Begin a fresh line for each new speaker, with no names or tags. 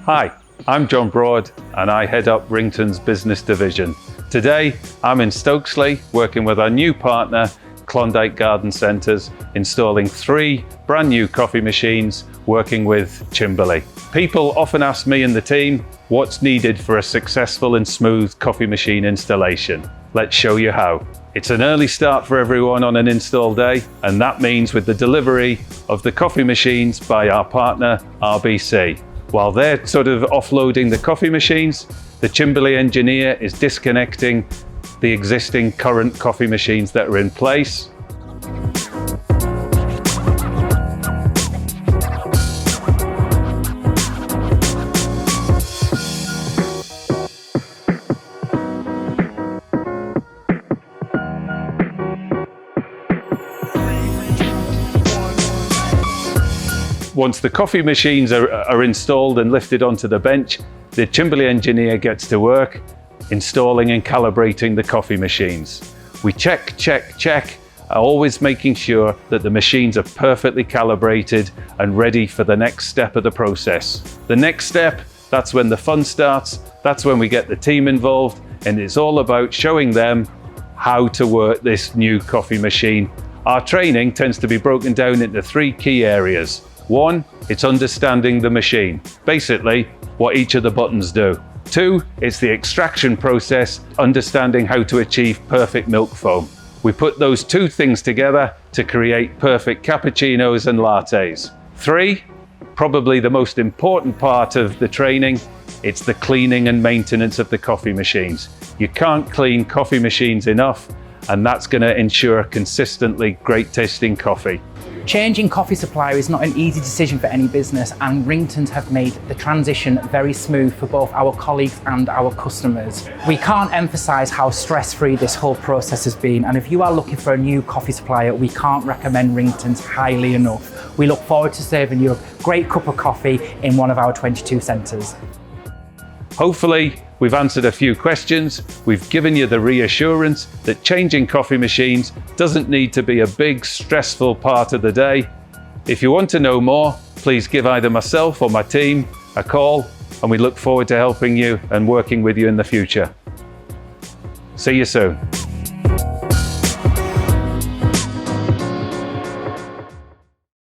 Hi, I'm John Broad and I head up Ringtons business division. Today, I'm in Stokesley working with our new partner, Klondyke Garden Centres, installing 3 brand new coffee machines working with Cimbali. People often ask me and the team what's needed for a successful and smooth coffee machine installation. Let's show you how. It's an early start for everyone on an install day, and that means with the delivery of the coffee machines by our partner RBC. While they're sort of offloading the coffee machines, the Cimbali engineer is disconnecting the existing current coffee machines that are in place. Once the coffee machines are installed and lifted onto the bench, the Cimbali engineer gets to work installing and calibrating the coffee machines. We check, always making sure that the machines are perfectly calibrated and ready for the next step of the process. The next step, that's when the fun starts, that's when we get the team involved, and it's all about showing them how to work this new coffee machine. Our training tends to be broken down into 3 key areas. 1, it's understanding the machine, basically what each of the buttons do. 2, it's the extraction process, understanding how to achieve perfect milk foam. We put those 2 things together to create perfect cappuccinos and lattes. 3, probably the most important part of the training, it's the cleaning and maintenance of the coffee machines. You can't clean coffee machines enough, and that's going to ensure consistently great tasting coffee.
Changing coffee supplier is not an easy decision for any business, and Ringtons have made the transition very smooth for both our colleagues and our customers. We can't emphasise how stress-free this whole process has been, and if you are looking for a new coffee supplier, we can't recommend Ringtons highly enough. We look forward to serving you a great cup of coffee in one of our 22 centres.
Hopefully, we've answered a few questions. We've given you the reassurance that changing coffee machines doesn't need to be a big, stressful part of the day. If you want to know more, please give either myself or my team a call, and we look forward to helping you and working with you in the future. See you soon.